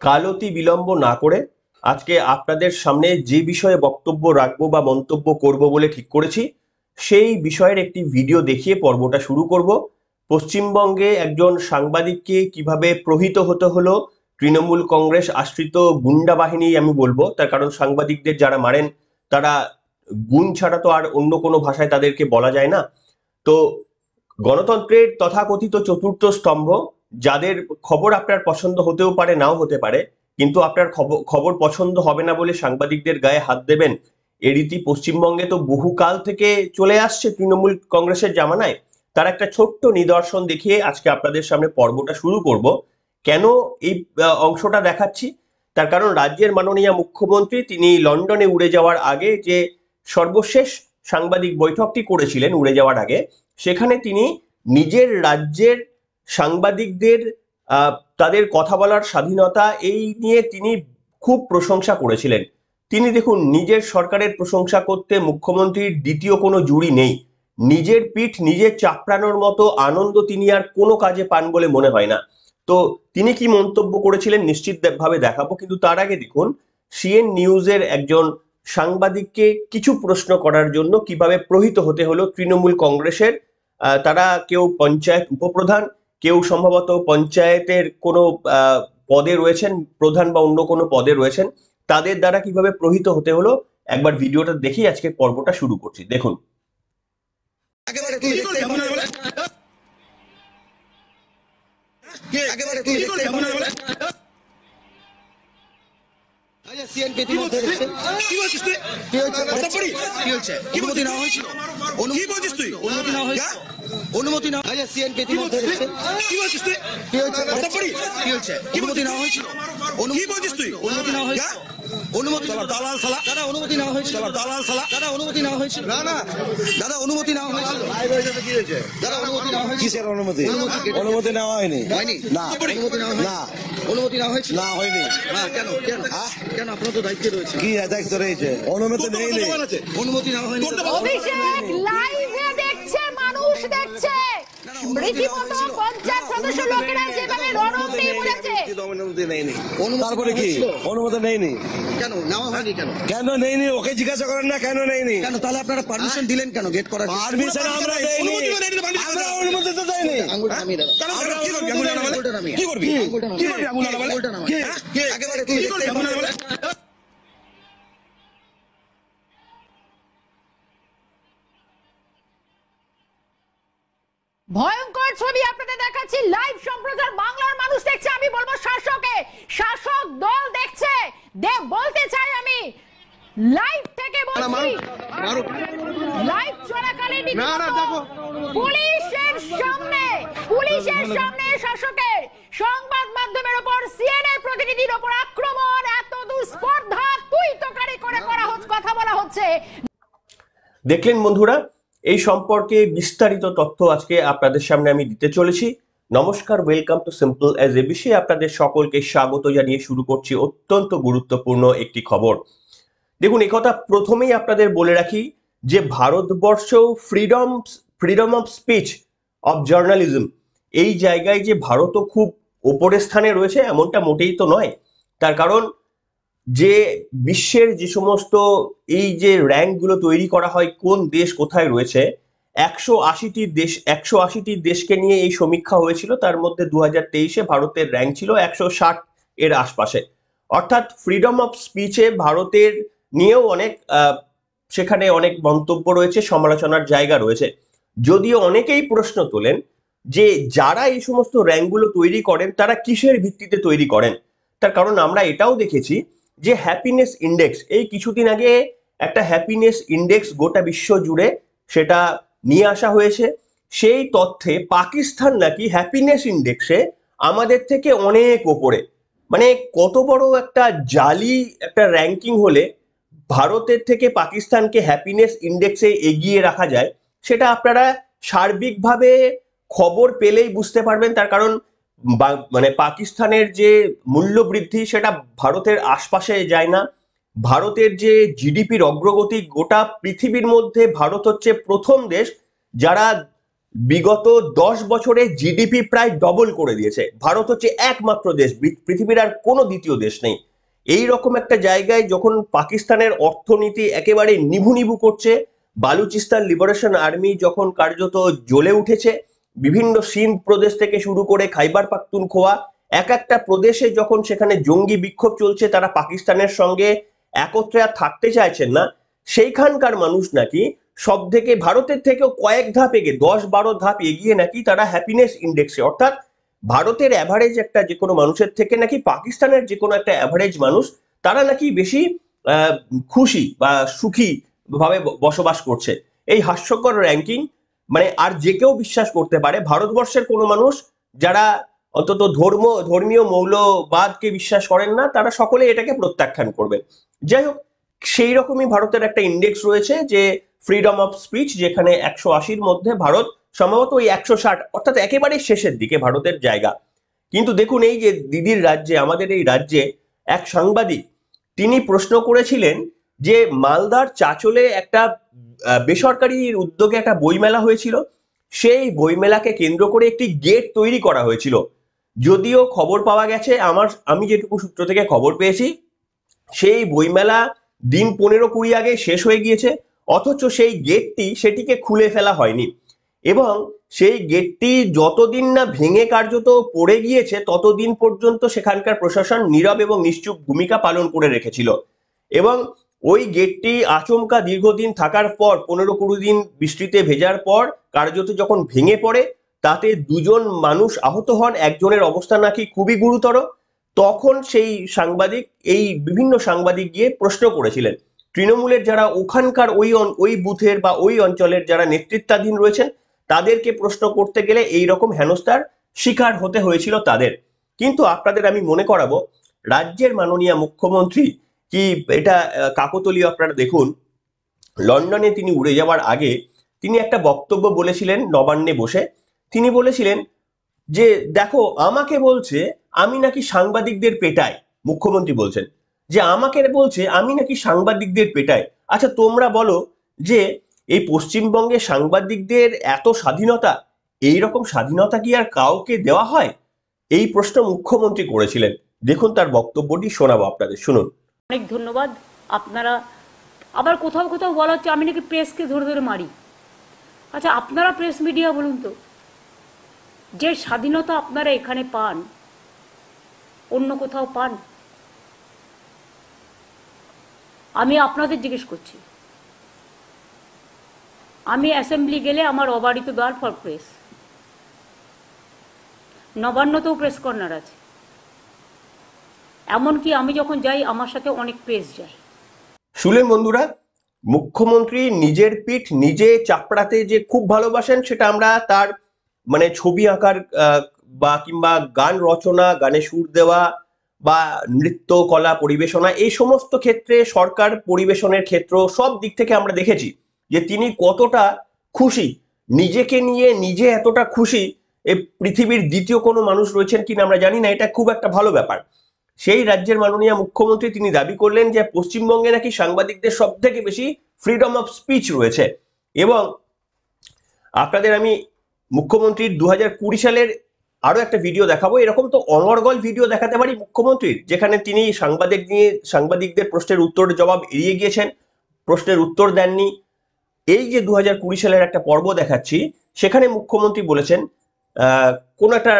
কালতি বিলম্ব না করে আজকে আপনাদের সামনে যে বিষয়ে বক্তব্য রাখবো বা মন্তব্য করব বলে ঠিক করেছি সেই বিষয়ের একটি ভিডিও দেখিয়ে পর্বটা শুরু করব। পশ্চিমবঙ্গে একজন সাংবাদিককে কিভাবে প্রহৃত হতে হলো তৃণমূল কংগ্রেস আশ্রিত গুন্ডা বাহিনী আমি বলবো, তার কারণ সাংবাদিকদের যারা মারেন তারা গুণ ছাড়া তো আর অন্য কোনো ভাষায় তাদেরকে বলা যায় না। তো গণতন্ত্রের তথাকথিত চতুর্থ স্তম্ভ, যাদের খবর আপনার পছন্দ হতেও পারে নাও হতে পারে, কিন্তু আপনার খবর পছন্দ হবে না বলে সাংবাদিকদের গায়ে হাত দেবেন, এ রীতি পশ্চিমবঙ্গে তো বহুকাল থেকে চলে আসছে তৃণমূল কংগ্রেসের জামানায়। তার একটা ছোট্ট নিদর্শন দেখিয়ে আজকে আপনাদের সামনে পর্বটা শুরু করব। কেন এই অংশটা দেখাচ্ছি? তার কারণ রাজ্যের মাননীয় মুখ্যমন্ত্রী তিনি লন্ডনে উড়ে যাওয়ার আগে যে সর্বশেষ সাংবাদিক বৈঠকটি করেছিলেন উড়ে যাওয়ার আগে, সেখানে তিনি নিজের রাজ্যের সাংবাদিকদের তাদের কথা বলার স্বাধীনতা এই নিয়ে তিনি খুব প্রশংসা করেছিলেন। তিনি দেখুন, নিজের সরকারের প্রশংসা করতে মুখ্যমন্ত্রীর দ্বিতীয় কোনো জুড়ি নেই। নিজের পিঠ নিজের চাপড়ানোর মতো আনন্দ তিনি আর কোনো কাজে পান বলে মনে হয় না। তো তিনি কি মন্তব্য করেছিলেন নিশ্চিতভাবে দেখাবো, কিন্তু তার আগে দেখুন সিএন নিউজের একজন সাংবাদিককে কিছু প্রশ্ন করার জন্য কিভাবে প্রহৃত হতে হলো তৃণমূল কংগ্রেসের। তারা কেউ পঞ্চায়েত উপপ্রধান, কেউ সম্ভবত পঞ্চায়েতের কোনো পদে রয়েছেন, প্রধান বা অন্য কোনো পদে রয়েছেন, তাদের দ্বারা কিভাবে প্রহৃত হতে হলো একবার ভিডিওটা দেখেই আজকে পর্বটা শুরু করছি। দেখুন। অনুমতি না সিএনপি অনুমতি না হয়েছিল। অনুমতি দালাল শালা দাদা, অনুমতি না হয়েছিল। দালাল শালা দাদা, অনুমতি না হয়েছিল। না না দাদা, অনুমতি না হয়েছিল। কি হয়েছে দাদা? অনুমতি না হয়েছিল। কিসের অনুমতি? অনুমতি নেওয়া হয়নি। না অনুমতি না হয়নি। না অনুমতি না হয়েছিল। না হয়নি। না কেন কেন কেন? আপনার তো দায়িত্ব রয়েছে। কি দায়িত্ব রয়েছে? অনুমতি নেই। অনুমতি না হয়নি। অভিষেক লাইভে দেখছে, মানুষ দেখছে, রীতিমতো পঞ্চায়েত সদস্য লোকেরা যেভাবে রণবীর বলেছে। তারপরে কি অনুমতি নেইনি? কেন নেওয়া হয়নি? কেন কেন নেইনি? ওকে জিজ্ঞাসা করেন না কেন নেইনি। কেন তাহলে আপনারা পারমিশন দিলেন কেন গেট করার? পারমিশন আমরা দেইনি, আমরা অনুমতি তো দেইনি। আঙ্গুলটা নামিয়ে দাও। কি করবি? আঙ্গুলটা নামিয়ে কি করবি? কি করবি? আঙ্গুলটা নামিয়ে একেবারে কি করবি? ভয়ঙ্কর ছবি আপনাদের দেখাচ্ছি, লাইভ সম্প্রচার, বাংলার মানুষ দেখছে। আমি বলবো শাসক দল দেখছে। বলতে চাই আমি লাইভ থেকে বলছি, লাইভ চলাকালীন পুলিশের সামনে শাসকের সংবাদ মাধ্যমের উপর, সিএনএ প্রতিনিধির উপর আক্রমণ, এত দুঃস্পর্ধা তুই তোকারি করে কথা বলা হচ্ছে। দেখলেন বন্ধুরা, এই সম্পর্কে বিস্তারিত তথ্য আজকে আপনাদের সামনে আমি দিতে চলেছি। নমস্কার, welcome to simple as ABC. আপনাদের সকলকে স্বাগত জানিয়ে শুরু করছি অত্যন্ত গুরুত্বপূর্ণ একটি খবর। দেখুন, একথা প্রথমেই আপনাদের বলে রাখি যে Bharatvarsha freedom of speech, of journalism, এই জায়গায় যে ভারতও খুব ওপরের স্থানে রয়েছে এমনটা মোটেই তো নয়। তার কারণ যে বিশ্বের যে সমস্ত এই যে র্যাঙ্কগুলো তৈরি করা হয় কোন দেশ কোথায় রয়েছে, 180টি দেশকে নিয়ে এই সমীক্ষা হয়েছিল। তার মধ্যে 2023-এ ভারতের র্যাঙ্ক ছিল 160 এর আশপাশে। অর্থাৎ ফ্রিডম অফ স্পিচে ভারতের নিয়েও সেখানে অনেক মন্তব্য রয়েছে, সমালোচনার জায়গা রয়েছে। যদিও অনেকেই প্রশ্ন তোলেন যে যারা এই সমস্ত র্যাঙ্কগুলো তৈরি করেন তারা কিসের ভিত্তিতে তৈরি করেন। তার কারণ আমরা এটাও দেখেছি যে হ্যাপিনেস ইন্ডেক্স, এই কিছুদিন আগে একটা হ্যাপিনেস ইন্ডেক্স গোটা বিশ্ব জুড়ে সেটা নিয়ে আসা হয়েছে। সেই তথ্যে পাকিস্তান নাকি হ্যাপিনেস ইন্ডেক্সে আমাদের থেকে অনেক ওপরে। মানে কত বড় একটা জালি একটা র্যাঙ্কিং হলে ভারতের থেকে পাকিস্তানকে হ্যাপিনেস ইন্ডেক্সে এগিয়ে রাখা যায়, সেটা আপনারা সার্বিকভাবে খবর পেলেই বুঝতে পারবেন। তার কারণ মানে পাকিস্তানের যে মূল্য বৃদ্ধি সেটা ভারতের আশপাশে যায় না। ভারতের যে জিডিপির অগ্রগতি, গোটা পৃথিবীর মধ্যে ভারত হচ্ছে প্রথম দেশ যারা বিগত 10 বছরে জিডিপি প্রায় ডবল করে দিয়েছে। ভারত হচ্ছে একমাত্র দেশ, পৃথিবীর আর কোনো দ্বিতীয় দেশ নেই এই রকম একটা জায়গায় যখন পাকিস্তানের অর্থনীতি একেবারে নিভু নিভু করছে, বালুচিস্তান লিবারেশন আর্মি যখন কার্যত জ্বলে উঠেছে, বিভিন্ন সিন্ধ প্রদেশ থেকে শুরু করে খাইবার পাখতুনখোয়া এক একটা প্রদেশে যখন সেখানে জঙ্গি বিক্ষোভ চলছে, তারা পাকিস্তানের সঙ্গে একত্রে আর থাকতে চাইছেন না, সেইখানকার মানুষ নাকি সব থেকে ভারতের থেকেও কয়েক ধাপ এগিয়ে, 10-12 ধাপ এগিয়ে নাকি তারা হ্যাপিনেস ইন্ডেক্সে, অর্থাৎ ভারতের অ্যাভারেজ একটা যে কোনো মানুষের থেকে নাকি পাকিস্তানের যে কোনো একটা অ্যাভারেজ মানুষ তারা নাকি বেশি খুশি বা সুখী ভাবে বসবাস করছে। এই হাস্যকর র্যাঙ্কিং মানে আর যে কেউ বিশ্বাস করতে পারে, ভারতবর্ষের কোনো মানুষ যারা অন্তত ধর্মীয় মৌলবাদকে বিশ্বাস করেন না তারা সকলে এটাকে প্রত্যাখ্যান করবেন। যাই হোক, সেই রকমই ভারতের একটা ইন্ডেক্স রয়েছে যে ফ্রিডম অফ স্পিচ, যেখানে 180-র মধ্যে ভারত সম্ভবত ওই 160, অর্থাৎ একেবারে শেষের দিকে ভারতের জায়গা। কিন্তু দেখুন, এই যে দিদির রাজ্যে, আমাদের এই রাজ্যে এক সাংবাদিক তিনি প্রশ্ন করেছিলেন যে মালদার চাচলে একটা বেসরকারি উদ্যোগে একটা বইমেলা হয়েছিল, সেই বইমেলাকে কেন্দ্র করে একটি গেট তৈরি করা হয়েছিল। যদিও খবর পাওয়া গেছে, আমি যেটুকু সূত্র থেকে খবর পেয়েছি, সেই বইমেলা দিন 15-20 আগে শেষ হয়ে গিয়েছে, অথচ সেই গেটটি সেটিকে খুলে ফেলা হয়নি এবং সেই গেটটি যতদিন না ভেঙে কার্যত পড়ে গিয়েছে ততদিন পর্যন্ত সেখানকার প্রশাসন নীরব এবং নিশ্চুপ ভূমিকা পালন করে রেখেছিল। এবং ওই গেটটি আচমকা দীর্ঘদিন থাকার পর, 15-20 দিন বৃষ্টিতে ভেজার পর কার্যত যখন ভেঙে পড়ে, তাতে 2জন মানুষ আহত হন, একজনের অবস্থা নাকি খুবই গুরুতর। তখন সেই সাংবাদিক, এই বিভিন্ন সাংবাদিক গিয়ে প্রশ্ন করেছিলেন তৃণমূলের যারা ওখানকার ওই বুথের বা ওই অঞ্চলের যারা নেতৃত্বাধীন রয়েছেন, তাদেরকে প্রশ্ন করতে গেলে এই রকম হেনস্থার শিকার হতে হয়েছিল তাদের। কিন্তু আপনাদের আমি মনে করাবো, রাজ্যের মাননীয় মুখ্যমন্ত্রী কি এটা কাকতালীয়, আপনারা দেখুন, লন্ডনে তিনি উড়ে যাওয়ার আগে তিনি একটা বক্তব্য বলেছিলেন নবান্নে বসে। তিনি বলেছিলেন যে দেখো, আমাকে বলছে আমি নাকি সাংবাদিকদের পেটাই, মুখ্যমন্ত্রী বলছেন যে আমাকে বলছে আমি নাকি সাংবাদিকদের পেটাই। আচ্ছা তোমরা বলো যে এই পশ্চিমবঙ্গে সাংবাদিকদের এত স্বাধীনতা, এই রকম স্বাধীনতা কি আর কাউকে দেওয়া হয়? এই প্রশ্ন মুখ্যমন্ত্রী করেছিলেন। দেখুন তার বক্তব্যটি, শোনাবো আপনাদের, শুনুন। অনেক ধন্যবাদ। আপনারা আবার কোথাও কোথাও বলা হচ্ছে আমি নাকি প্রেসকে ধরে ধরে মারি। আচ্ছা আপনারা প্রেস মিডিয়া বলুন তো, যে স্বাধীনতা আপনারা এখানে পান অন্য কোথাও পান? আমি আপনাদের জিজ্ঞেস করছি। আমি অ্যাসেম্বলি গেলে আমার অবারিত দ্বার ফর প্রেস, নবান্নতেও প্রেস কর্নার আছে, এমনকি আমি যখন যাই আমার সাথে অনেক প্রেস যায়। শুনলেন বন্ধুরা, মুখ্যমন্ত্রী নিজের পিঠ নিজে চাপড়াতে যে খুব ভালোবাসেন, সেটা আমরা তার মানে ছবি আঁকার বা কিংবা গান রচনা, গানে সুর দেওয়া বা নৃত্য কলা পরিবেশনা, এই সমস্ত ক্ষেত্রে, সরকার পরিবেশনের ক্ষেত্র, সব দিক থেকে আমরা দেখেছি যে তিনি কতটা খুশি, নিজেকে নিয়ে নিজে এতটা খুশি এই পৃথিবীর দ্বিতীয় কোনো মানুষ রয়েছেন কিনা আমরা জানি না, এটা খুব একটা ভালো ব্যাপার। সেই রাজ্যের মাননীয় মুখ্যমন্ত্রী তিনি দাবি করলেন যে পশ্চিমবঙ্গে নাকি সাংবাদিকদের সব থেকে বেশি ফ্রিডম অফ স্পিচ রয়েছে। এবং আপনাদের আমি মুখ্যমন্ত্রীর 2020 সালের আরো একটা ভিডিও দেখাবো। এরকম তো অনর্গল ভিডিও দেখাতে পারি মুখ্যমন্ত্রীর, যেখানে তিনি সাংবাদিকদের প্রশ্নের উত্তর জবাব এড়িয়ে গিয়েছেন, প্রশ্নের উত্তর দেননি। এই যে 2020 সালের একটা পর্ব দেখাচ্ছি, সেখানে মুখ্যমন্ত্রী বলেছেন কোন একটা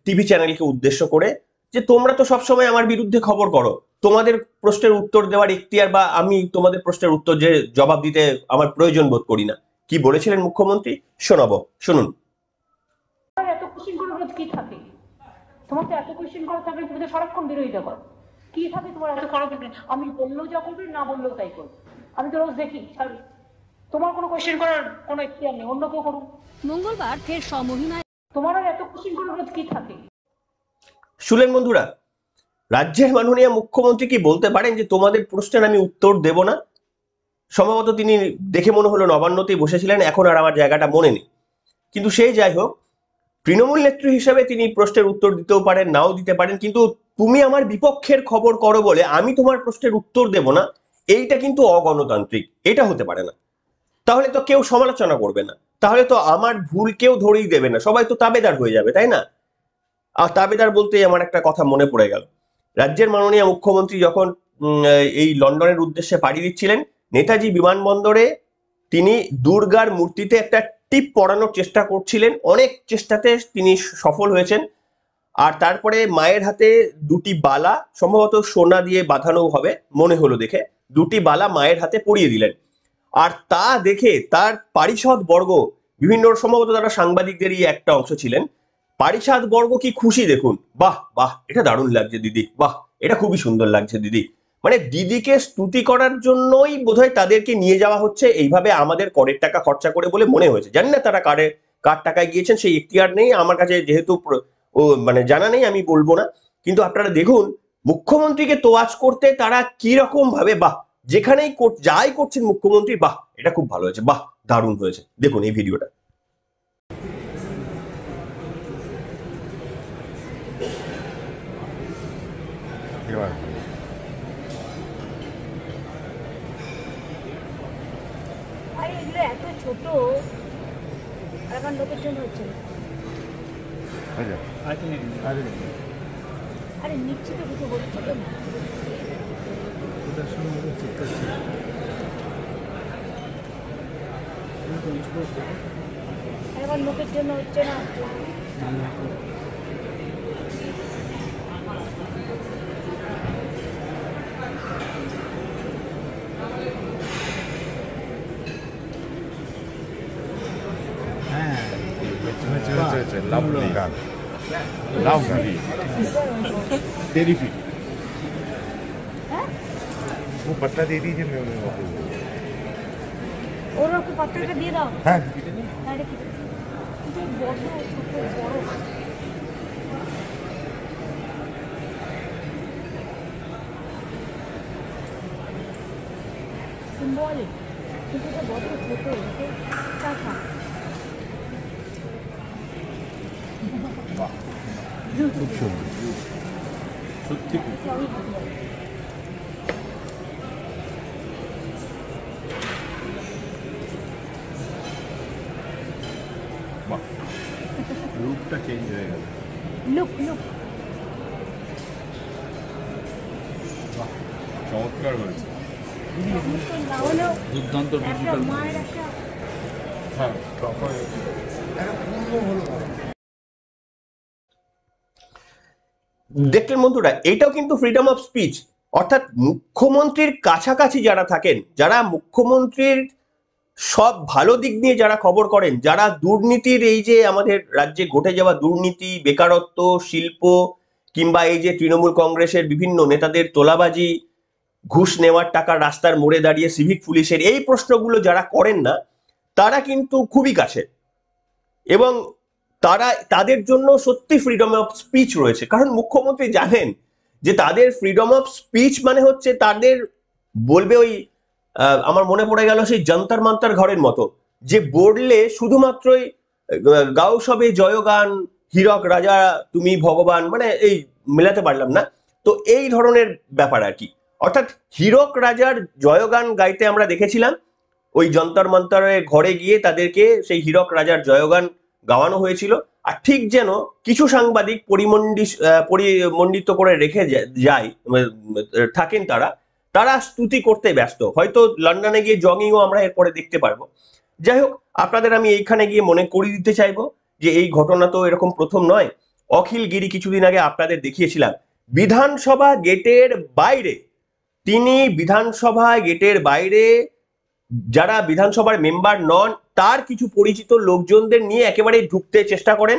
টিভি চ্যানেলকে উদ্দেশ্য করে যে তোমরা তো সবসময় আমার বিরুদ্ধে খবর করো, তোমাদের প্রশ্নের উত্তর দেওয়ার এখতিয়ার বা আমি তোমাদের প্রশ্নের উত্তর যে জবাব দিতে আমার প্রয়োজন বোধ করি না। কি বলেছিলেন মুখ্যমন্ত্রী, শোনাবো, শুনুন। এত কোশ্চেন করার রোজ কি থাকে? তোমার তো এত কোশ্চেন করা থাকলে তুমি তো সারাক্ষণ বিরোধিতা করো। কি থাকে তোমার এত খারাপ? আমি বললেও যা করবে, না বললেও তাই করবে। আমি তো রোজ দেখি, তোমার কোনো কোশ্চেন করার কোনো এখতিয়ার নেই, অন্য কেউ করুন। মঙ্গলবার ফের সমহিমায় তোমার আর এত কোশ্চেন করার রোজ কি থাকে? শুনলেন বন্ধুরা, রাজ্যের মাননীয় মুখ্যমন্ত্রী কি বলতে পারেন যে তোমাদের প্রশ্নের আমি উত্তর দেব না? সম্ভবত তিনি দেখে মনে হলো নবান্নতেই বসেছিলেন, এখন আর আমার জায়গাটা মনে নেই। কিন্তু সেই যাই হোক, তৃণমূল নেত্রী হিসেবে তিনি প্রশ্নের উত্তর দিতেও পারেন, নাও দিতে পারেন, কিন্তু তুমি আমার বিপক্ষের খবর করো বলে আমি তোমার প্রশ্নের উত্তর দেব না, এইটা কিন্তু অগণতান্ত্রিক, এটা হতে পারে না। তাহলে তো কেউ সমালোচনা করবে না, তাহলে তো আমার ভুল কেউ ধরেই দেবে না, সবাই তো তাবেদার হয়ে যাবে, তাই না? আর তাবেদার বলতেই আমার একটা কথা মনে পড়ে গেল। রাজ্যের মাননীয় মুখ্যমন্ত্রী যখন এই লন্ডনের উদ্দেশ্যে পাড়ি দিচ্ছিলেন, নেতাজি বিমানবন্দরে তিনি দুর্গার মূর্তিতে একটা টিপ পরানোর চেষ্টা করছিলেন, অনেক চেষ্টাতে তিনি সফল হয়েছেন। আর তারপরে মায়ের হাতে দুটি বালা, সম্ভবত সোনা দিয়ে বাঁধানো হবে মনে হলো দেখে, দুটি বালা মায়ের হাতে পরিয়ে দিলেন। আর তা দেখে তার পারিষদ বর্গ, বিভিন্ন সম্ভবত তারা সাংবাদিকদেরই একটা অংশ ছিলেন, পারিষদ বর্গ কি খুশি দেখুন, বাহ বাহ এটা দারুণ লাগছে দিদি, বাহ এটা খুবই সুন্দর লাগছে দিদি। মানে দিদিকে স্তুতি করার জন্যই বোধহয় তাদেরকে নিয়ে যাওয়া হচ্ছে এইভাবে আমাদের করের টাকা খরচা করে বলে মনে হয়েছে। জানি না তারা কার টাকায় গিয়েছেন, সেই এখতিয়ার নেই আমার কাছে, যেহেতু মানে জানা নেই, আমি বলবো না। কিন্তু আপনারা দেখুন মুখ্যমন্ত্রীকে তোয়াজ করতে তারা কি রকম ভাবে, বাহ যেখানেই যাই করছেন মুখ্যমন্ত্রী, বাহ এটা খুব ভালো হয়েছে, বাহ দারুণ হয়েছে। দেখুন এই ভিডিওটা। আরে এগুলো এত ছোট, এখন লোকের জন্য হচ্ছে না। আরে নিচ্ছি তো কিছু হচ্ছে তো না। এখন লোকের জন্য হচ্ছে না। Lovely. Terrific. वो पत्ता दे दीजिए, मैं उन्हें वापस दे दूँगा। ওর একটু পাত্রটা দিয়ে দাও। हाँ আরে কি কিন্তু বড় ছোট বড় সিম্বলিক, কিন্তু এটা বড় ছোট, ওকে টাকা खूब सुंदर, सত্যি খুব বাহ, লুকটা চেঞ্জ হয়ে গেল। লুক লুক চমৎকার হয়েছে। না হলেও দুর্দান্ত একটা মায়ের একটা হ্যাঁ প্রপার। দেখলেন বন্ধুরা, এটাও কিন্তু ফ্রিডম অফ স্পিচ। অর্থাৎ মুখ্যমন্ত্রীর কাছাকাছি যারা থাকেন, যারা মুখ্যমন্ত্রীর সব ভালো দিক নিয়ে যারা খবর করেন, যারা দুর্নীতির, এই যে আমাদের রাজ্যে ঘটে যাওয়া দুর্নীতি, বেকারত্ব, শিল্প, কিংবা এই যে তৃণমূল কংগ্রেসের বিভিন্ন নেতাদের তোলাবাজি, ঘুষ নেওয়ার টাকা রাস্তার মোড়ে দাঁড়িয়ে সিভিক পুলিশের, এই প্রশ্নগুলো যারা করেন না, তারা কিন্তু খুবই কাছে, এবং তাদের জন্য সত্যি ফ্রিডম অফ স্পিচ রয়েছে। কারণ মুখ্যমন্ত্রী জানেন যে তাদের ফ্রিডম অফ স্পিচ মানে হচ্ছে তাদের বলবে ওই আমার মনে পড়ে গেল সেই যন্তর মন্তর ঘরের মতো, যে বললে শুধুমাত্রই গাও সবে জয়গান, হীরক রাজা তুমি ভগবান, মানে এই মেলাতে পারলাম না, তো এই ধরনের ব্যাপার আর কি। অর্থাৎ হীরক রাজার জয়গান গাইতে আমরা দেখেছিলাম ওই যন্তর মন্তরের ঘরে গিয়ে, তাদেরকে সেই হীরক রাজার জয়গান গাওয়ানো হয়েছিল। আর ঠিক যেন কিছু সাংবাদিক পরিমণ্ডিত করে রেখে যায় থাকেন, তারা স্তুতি করতে ব্যস্ত। হয়তো লন্ডনে গিয়ে জগিংও আমরা এরপরে দেখতে পারবো। যাই হোক, আপনাদের আমি এইখানে গিয়ে মনে করিয়ে দিতে চাইবো যে এই ঘটনা তো এরকম প্রথম নয়। অখিল গিরি কিছুদিন আগে আপনাদের দেখিয়েছিলাম বিধানসভা গেটের বাইরে, তিনি বিধানসভা গেটের বাইরে যারা বিধানসভার মেম্বার নন তার কিছু পরিচিত লোকজনদের নিয়ে একেবারে ঢুকতে চেষ্টা করেন।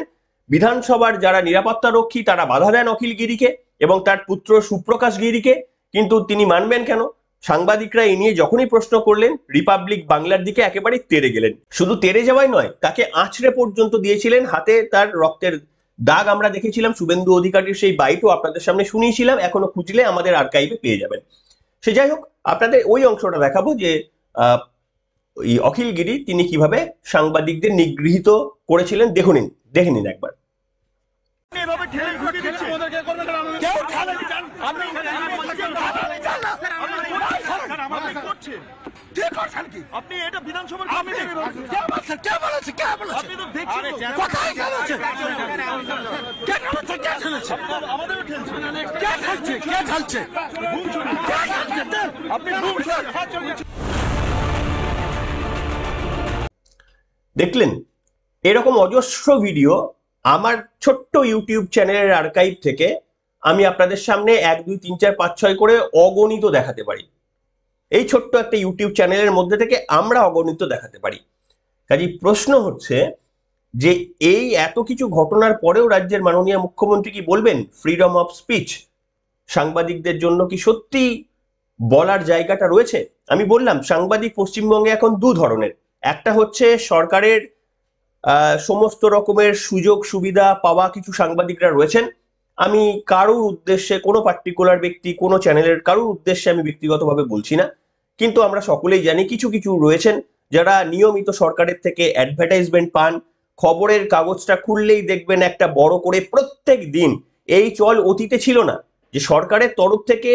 বিধানসভার যারা নিরাপত্তা রক্ষী তারা বাধা দেন অখিল গিরিকে এবং তার পুত্র সুপ্রকাশ গিরিকে, কিন্তু তিনি মানবেন কেন? সাংবাদিকরা এই নিয়ে যখনই প্রশ্ন করলেন, রিপাবলিক বাংলার দিকে একেবারে তেড়ে গেলেন। শুধু তেড়ে যাওয়াই নয়, তাকে আঁচড়ে পর্যন্ত দিয়েছিলেন, হাতে তার রক্তের দাগ আমরা দেখেছিলাম, শুভেন্দু অধিকারীর সেই বাইটও আপনাদের সামনে শুনিয়েছিলাম, এখনো খুঁজলে আমাদের আর্কাইভে পেয়ে যাবেন। সে যাই হোক, আপনাদের ওই অংশটা দেখাবো যে এই অখিল গিরি তিনি কিভাবে সাংবাদিকদের নিগৃহীত করেছিলেন। দেখে নিন একবার। আপনি করছেন কে করছেন কি? আপনি এটা বিধানসভার আপনি কে বলছেন? কে বলেছে? কে বলেছে? আপনি তো দেখছেন তো। কোথায় কে বলেছে? কে বলেছে? কে ঠেলেছে? আমাদেরও ঠেলছেন। কে ঠেলছে? কে ঠেলছে? কে ঠেলছে? আপনি দেখলেন, এরকম অজস্র ভিডিও আমার ছোট্ট ইউটিউব চ্যানেলের আর্কাইভ থেকে আমি আপনাদের সামনে 1 2 3 4 5 6 করে অগণিত দেখাতে পারি। এই ছোট্ট একটা ইউটিউব চ্যানেলের মধ্যে থেকে আমরা অগণিত দেখাতে পারি। কাজেই প্রশ্ন হচ্ছে যে এই এত কিছু ঘটনার পরেও রাজ্যের মাননীয় মুখ্যমন্ত্রী কি বলবেন ফ্রিডম অফ স্পিচ? সাংবাদিকদের জন্য কি সত্যি বলার জায়গাটা রয়েছে? আমি বললাম সাংবাদিক পশ্চিমবঙ্গে এখন দু ধরনের। একটা হচ্ছে সরকারের সমস্ত রকমের সুযোগ সুবিধা পাওয়া কিছু সাংবাদিকরা রয়েছেন। আমি কারোর উদ্দেশ্যে, কোনো পার্টিকুলার ব্যক্তি, কোনো চ্যানেলের কারোর উদ্দেশ্যে আমি ব্যক্তিগতভাবে বলছি না, কিন্তু আমরা সকলেই জানি কিছু কিছু রয়েছেন যারা নিয়মিত সরকারের থেকে অ্যাডভার্টাইজমেন্ট পান। খবরের কাগজটা খুললেই দেখবেন একটা বড় করে প্রত্যেক দিন, এই চল অতীতে ছিল না যে সরকারের তরফ থেকে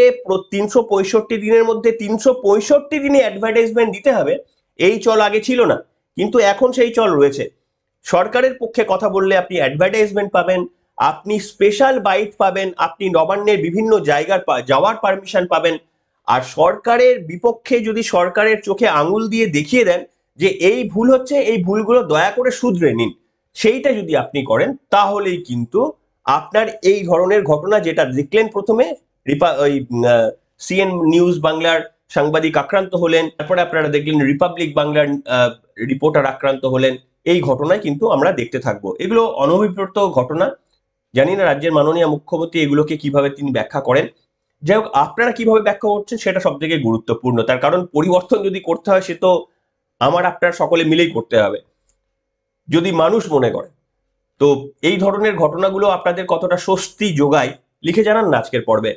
365 দিনের মধ্যে 365 দিনে অ্যাডভার্টাইজমেন্ট দিতে হবে, এই চল আগে ছিল না, কিন্তু এখন সেই চল রয়েছে। সরকারের পক্ষে কথা বললে আপনি অ্যাডভার্টাইজমেন্ট পাবেন, আপনি স্পেশাল বাইট পাবেন, আপনি নবান্নের বিভিন্ন জায়গার যাওয়ার পারমিশন পাবেন। আর সরকারের বিপক্ষে যদি সরকারের চোখে আঙুল দিয়ে দেখিয়ে দেন যে এই ভুল হচ্ছে, এই ভুলগুলো দয়া করে শুধরে নিন, সেইটা যদি আপনি করেন তাহলেই কিন্তু আপনার এই ধরনের ঘটনা যেটা দেখলেন প্রথমে, সিএন নিউজ বাংলার সাংবাদিক আক্রান্ত হলেন, তারপরে আপনারা দেখলেন রিপাবলিক বাংলার রিপোর্টার আক্রান্ত হলেন, এই ঘটনায় কিন্তু আমরা দেখতে থাকবো। এগুলো অনভিপ্রেত ঘটনা। জানি না রাজ্যের মাননীয় মুখ্যমন্ত্রী এগুলোকে কিভাবে তিনি ব্যাখ্যা করেন। যাই হোক, আপনারা কিভাবে ব্যাখ্যা করছেন সেটা সব থেকে গুরুত্বপূর্ণ। তার কারণ পরিবর্তন যদি করতে হয় সে তো আমার আপনার সকলে মিলেই করতে হবে, যদি মানুষ মনে করে। তো এই ধরনের ঘটনাগুলো আপনাদের কতটা স্বস্তি যোগায় লিখে জানান না আজকের পর্বে।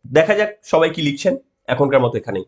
দেখা যাক সবাই কি লিখছেন। এখনকার মতো এখানেই।